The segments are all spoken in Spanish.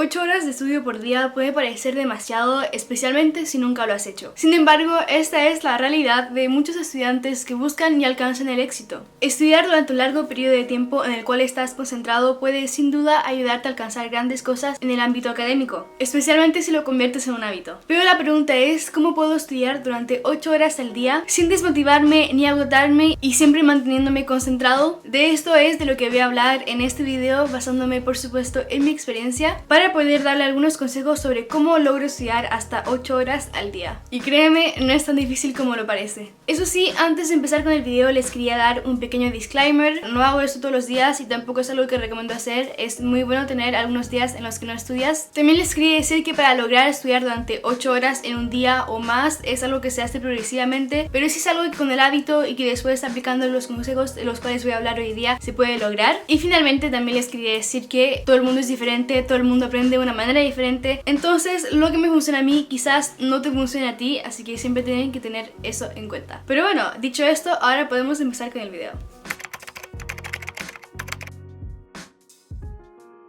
8 horas de estudio por día puede parecer demasiado, especialmente si nunca lo has hecho. Sin embargo, esta es la realidad de muchos estudiantes que buscan y alcanzan el éxito. Estudiar durante un largo periodo de tiempo en el cual estás concentrado puede sin duda ayudarte a alcanzar grandes cosas en el ámbito académico, especialmente si lo conviertes en un hábito. Pero la pregunta es, ¿cómo puedo estudiar durante 8 horas al día sin desmotivarme ni agotarme y siempre manteniéndome concentrado? De esto es de lo que voy a hablar en este video, basándome por supuesto en mi experiencia, para poder darle algunos consejos sobre cómo logro estudiar hasta 8 horas al día. Y créeme, no es tan difícil como lo parece. Eso sí, antes de empezar con el video les quería dar un pequeño disclaimer. No hago esto todos los días y tampoco es algo que recomiendo hacer. Es muy bueno tener algunos días en los que no estudias. También les quería decir que para lograr estudiar durante 8 horas en un día o más es algo que se hace progresivamente, pero sí es algo que con el hábito y que después aplicando los consejos de los cuales voy a hablar hoy día se puede lograr. Y finalmente también les quería decir que todo el mundo es diferente, todo el mundo aprende de una manera diferente, entonces lo que me funciona a mí quizás no te funcione a ti, así que siempre tienen que tener eso en cuenta. Pero bueno, dicho esto, ahora podemos empezar con el video.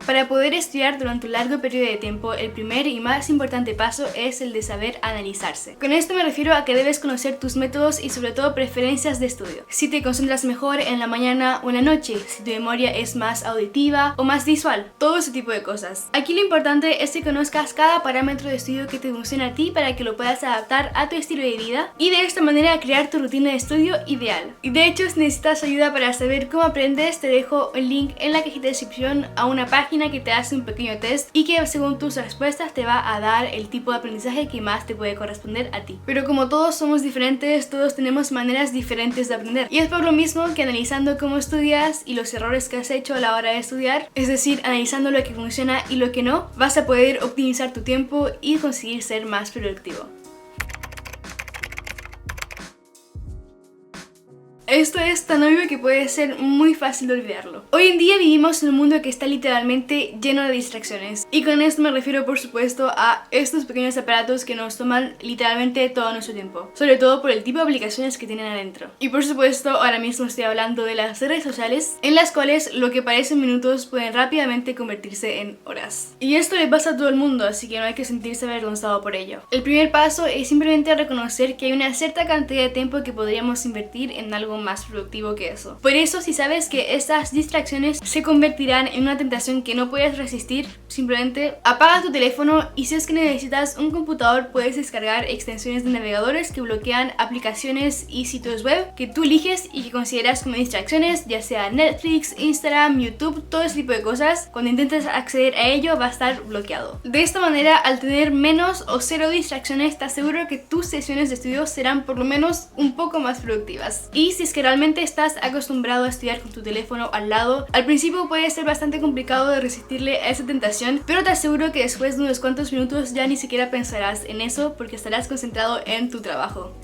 Para poder estudiar durante un largo periodo de tiempo, el primer y más importante paso es el de saber analizarse. Con esto me refiero a que debes conocer tus métodos y sobre todo preferencias de estudio. Si te concentras mejor en la mañana o en la noche, si tu memoria es más auditiva o más visual, todo ese tipo de cosas. Aquí lo importante es que conozcas cada parámetro de estudio que te funciona a ti para que lo puedas adaptar a tu estilo de vida y de esta manera crear tu rutina de estudio ideal. Y de hecho, si necesitas ayuda para saber cómo aprendes, te dejo el link en la cajita de descripción a una página que te hace un pequeño test y que según tus respuestas te va a dar el tipo de aprendizaje que más te puede corresponder a ti. Pero como todos somos diferentes, todos tenemos maneras diferentes de aprender. Y es por lo mismo que analizando cómo estudias y los errores que has hecho a la hora de estudiar, es decir, analizando lo que funciona y lo que no, vas a poder optimizar tu tiempo y conseguir ser más productivo. Esto es tan obvio que puede ser muy fácil de olvidarlo. Hoy en día vivimos en un mundo que está literalmente lleno de distracciones. Y con esto me refiero por supuesto a estos pequeños aparatos que nos toman literalmente todo nuestro tiempo. Sobre todo por el tipo de aplicaciones que tienen adentro. Y por supuesto ahora mismo estoy hablando de las redes sociales, en las cuales lo que parecen minutos pueden rápidamente convertirse en horas. Y esto le pasa a todo el mundo, así que no hay que sentirse avergonzado por ello. El primer paso es simplemente reconocer que hay una cierta cantidad de tiempo que podríamos invertir en algo más productivo que eso. Por eso, si sabes que estas distracciones se convertirán en una tentación que no puedes resistir, simplemente apaga tu teléfono y si es que necesitas un computador puedes descargar extensiones de navegadores que bloquean aplicaciones y sitios web que tú eliges y que consideras como distracciones, ya sea Netflix, Instagram, YouTube, todo ese tipo de cosas. Cuando intentes acceder a ello va a estar bloqueado. De esta manera, al tener menos o cero distracciones, te aseguro que tus sesiones de estudio serán por lo menos un poco más productivas. Y si es que realmente estás acostumbrado a estudiar con tu teléfono al lado, al principio puede ser bastante complicado de resistirle a esa tentación, pero te aseguro que después de unos cuantos minutos ya ni siquiera pensarás en eso porque estarás concentrado en tu trabajo.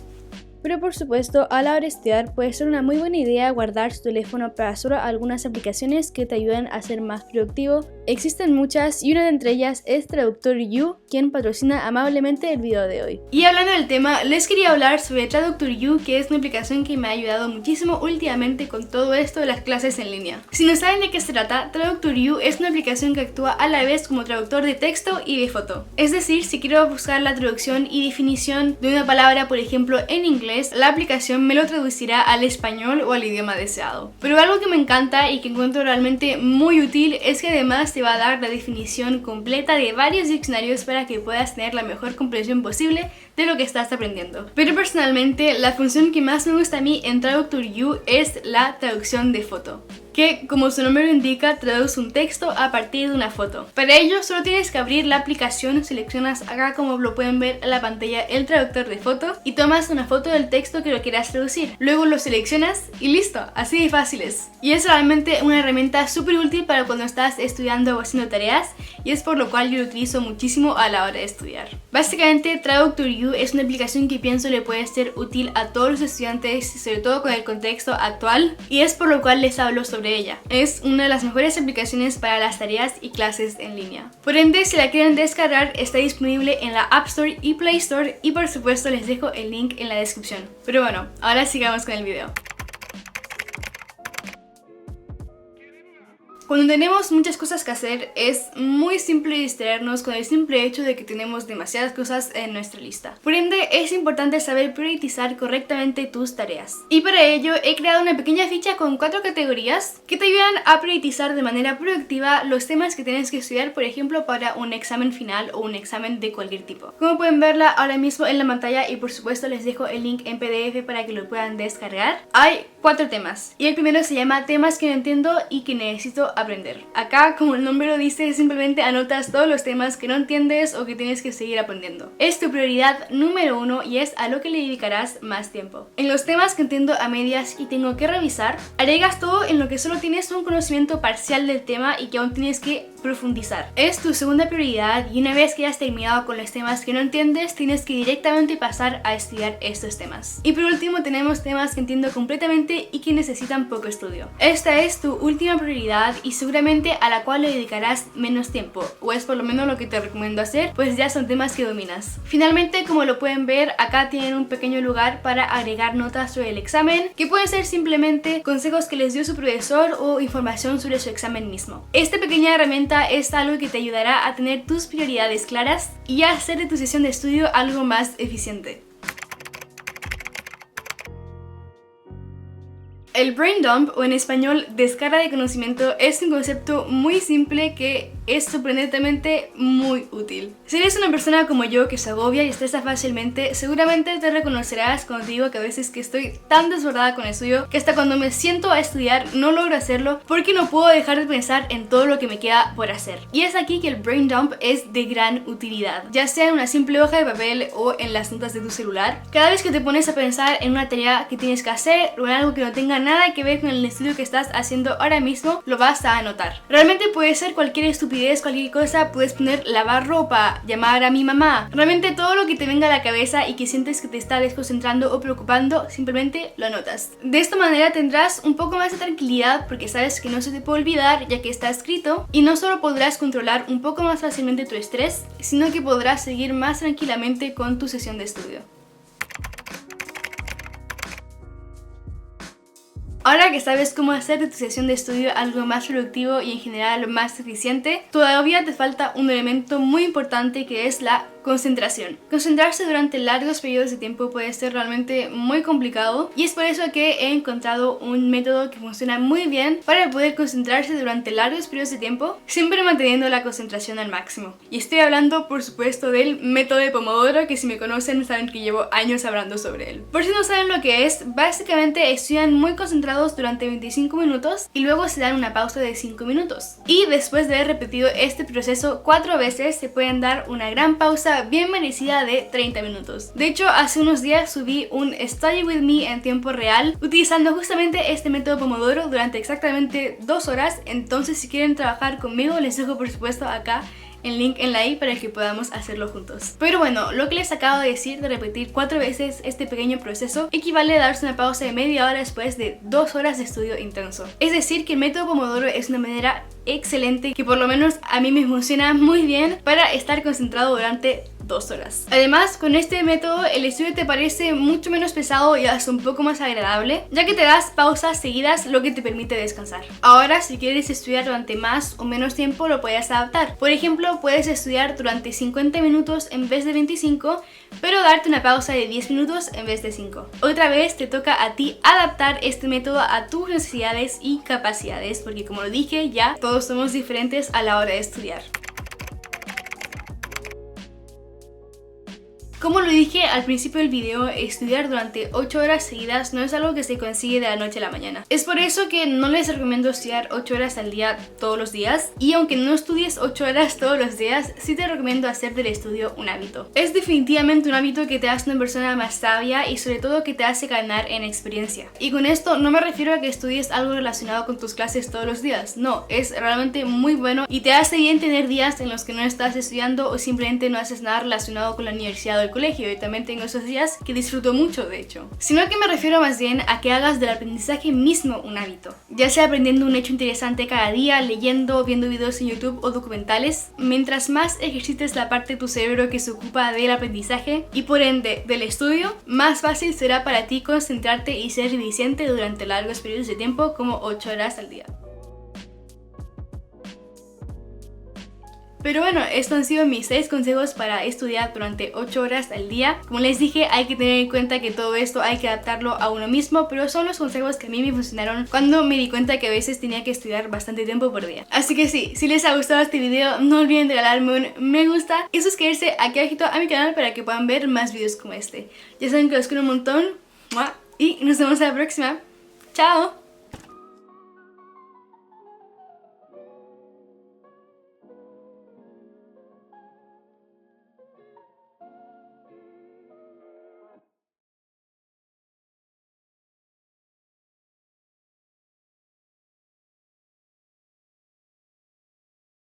Pero por supuesto, a la hora de estudiar puede ser una muy buena idea guardar tu teléfono para solo algunas aplicaciones que te ayuden a ser más productivo. Existen muchas y una de entre ellas es Traductor.you, quien patrocina amablemente el video de hoy. Y hablando del tema, les quería hablar sobre Traductor.you, que es una aplicación que me ha ayudado muchísimo últimamente con todo esto de las clases en línea. Si no saben de qué se trata, Traductor.you es una aplicación que actúa a la vez como traductor de texto y de foto. Es decir, si quiero buscar la traducción y definición de una palabra, por ejemplo en inglés, la aplicación me lo traducirá al español o al idioma deseado. Pero algo que me encanta y que encuentro realmente muy útil es que además te va a dar la definición completa de varios diccionarios para que puedas tener la mejor comprensión posible de lo que estás aprendiendo. Pero personalmente la función que más me gusta a mí en Traductor.you es la traducción de foto, que como su nombre lo indica, traduce un texto a partir de una foto. Para ello solo tienes que abrir la aplicación, seleccionas acá como lo pueden ver en la pantalla el traductor de foto y tomas una foto del texto que lo quieras traducir. Luego lo seleccionas y listo, así de fácil es. Y es realmente una herramienta súper útil para cuando estás estudiando o haciendo tareas y es por lo cual yo lo utilizo muchísimo a la hora de estudiar. Básicamente Traductor.you es una aplicación que pienso le puede ser útil a todos los estudiantes, sobre todo con el contexto actual, y es por lo cual les hablo sobre ella. Es una de las mejores aplicaciones para las tareas y clases en línea. Por ende, si la quieren descargar, está disponible en la App Store y Play Store y por supuesto les dejo el link en la descripción. Pero bueno, ahora sigamos con el video. Cuando tenemos muchas cosas que hacer, es muy simple distraernos con el simple hecho de que tenemos demasiadas cosas en nuestra lista. Por ende, es importante saber priorizar correctamente tus tareas. Y para ello, he creado una pequeña ficha con 4 categorías que te ayudan a priorizar de manera proactiva los temas que tienes que estudiar, por ejemplo, para un examen final o un examen de cualquier tipo. Como pueden verla ahora mismo en la pantalla, y por supuesto les dejo el link en PDF para que lo puedan descargar, hay 4 temas. Y el primero se llama temas que no entiendo y que necesito aprender. Acá, como el nombre lo dice, simplemente anotas todos los temas que no entiendes o que tienes que seguir aprendiendo. Es tu prioridad número 1 y es a lo que le dedicarás más tiempo. En los temas que entiendo a medias y tengo que revisar, agregas todo en lo que solo tienes un conocimiento parcial del tema y que aún tienes que profundizar. Es tu segunda prioridad y una vez que hayas terminado con los temas que no entiendes, tienes que directamente pasar a estudiar estos temas. Y por último tenemos temas que entiendo completamente y que necesitan poco estudio. Esta es tu última prioridad y seguramente a la cual le dedicarás menos tiempo, o es por lo menos lo que te recomiendo hacer, pues ya son temas que dominas. Finalmente, como lo pueden ver, acá tienen un pequeño lugar para agregar notas sobre el examen, que pueden ser simplemente consejos que les dio su profesor o información sobre su examen mismo. Esta pequeña herramienta es algo que te ayudará a tener tus prioridades claras y a hacer de tu sesión de estudio algo más eficiente. El brain dump, o en español descarga de conocimiento, es un concepto muy simple que es sorprendentemente muy útil. Si eres una persona como yo que se agobia y estresa fácilmente, seguramente te reconocerás cuando te digo que a veces que estoy tan desbordada con el estudio que hasta cuando me siento a estudiar no logro hacerlo porque no puedo dejar de pensar en todo lo que me queda por hacer. Y es aquí que el brain dump es de gran utilidad, ya sea en una simple hoja de papel o en las notas de tu celular. Cada vez que te pones a pensar en una tarea que tienes que hacer o en algo que no tenga nada que ver con el estudio que estás haciendo ahora mismo, lo vas a anotar. Realmente puede ser cualquier estupidez, cualquier cosa, puedes poner lavar ropa, llamar a mi mamá, realmente todo lo que te venga a la cabeza y que sientes que te está desconcentrando o preocupando, simplemente lo anotas. De esta manera tendrás un poco más de tranquilidad porque sabes que no se te puede olvidar ya que está escrito, y no solo podrás controlar un poco más fácilmente tu estrés, sino que podrás seguir más tranquilamente con tu sesión de estudio. Ahora que sabes cómo hacer de tu sesión de estudio algo más productivo y en general más eficiente, todavía te falta un elemento muy importante que es la concentración. Concentrarse durante largos periodos de tiempo puede ser realmente muy complicado y es por eso que he encontrado un método que funciona muy bien para poder concentrarse durante largos periodos de tiempo, siempre manteniendo la concentración al máximo. Y estoy hablando, por supuesto, del método de Pomodoro, que si me conocen saben que llevo años hablando sobre él. Por si no saben lo que es, básicamente estudian muy concentrados durante 25 minutos y luego se dan una pausa de 5 minutos. Y después de haber repetido este proceso 4 veces, se pueden dar una gran pausa bien merecida de 30 minutos. De hecho, hace unos días subí un Study With Me en tiempo real utilizando justamente este método Pomodoro durante exactamente 2 horas, entonces si quieren trabajar conmigo les dejo por supuesto acá el link en la i para que podamos hacerlo juntos. Pero bueno, lo que les acabo de decir de repetir 4 veces este pequeño proceso equivale a darse una pausa de media hora después de 2 horas de estudio intenso. Es decir, que el método Pomodoro es una manera excelente que por lo menos a mí me funciona muy bien para estar concentrado durante 2 horas. Además, con este método el estudio te parece mucho menos pesado y hasta un poco más agradable, ya que te das pausas seguidas, lo que te permite descansar. Ahora, si quieres estudiar durante más o menos tiempo, lo puedes adaptar. Por ejemplo, puedes estudiar durante 50 minutos en vez de 25, pero darte una pausa de 10 minutos en vez de 5. Otra vez te toca a ti adaptar este método a tus necesidades y capacidades, porque como lo dije ya, todos somos diferentes a la hora de estudiar. Como lo dije al principio del video, estudiar durante 8 horas seguidas no es algo que se consigue de la noche a la mañana. Es por eso que no les recomiendo estudiar 8 horas al día todos los días, y aunque no estudies 8 horas todos los días, sí te recomiendo hacer del estudio un hábito. Es definitivamente un hábito que te hace una persona más sabia y sobre todo que te hace ganar en experiencia. Y con esto no me refiero a que estudies algo relacionado con tus clases todos los días, no, es realmente muy bueno y te hace bien tener días en los que no estás estudiando o simplemente no haces nada relacionado con la universidad o el colegio, y también tengo esos días que disfruto mucho de hecho. Sino que me refiero más bien a que hagas del aprendizaje mismo un hábito, ya sea aprendiendo un hecho interesante cada día, leyendo, viendo videos en YouTube o documentales. Mientras más ejercites la parte de tu cerebro que se ocupa del aprendizaje y por ende del estudio, más fácil será para ti concentrarte y ser eficiente durante largos periodos de tiempo como 8 horas al día. Pero bueno, estos han sido mis 6 consejos para estudiar durante 8 horas al día. Como les dije, hay que tener en cuenta que todo esto hay que adaptarlo a uno mismo, pero son los consejos que a mí me funcionaron cuando me di cuenta que a veces tenía que estudiar bastante tiempo por día. Así que sí, si les ha gustado este video, no olviden de regalarme un me gusta y suscribirse aquí abajito a mi canal para que puedan ver más videos como este. Ya saben que los quiero un montón y nos vemos a la próxima. ¡Chao!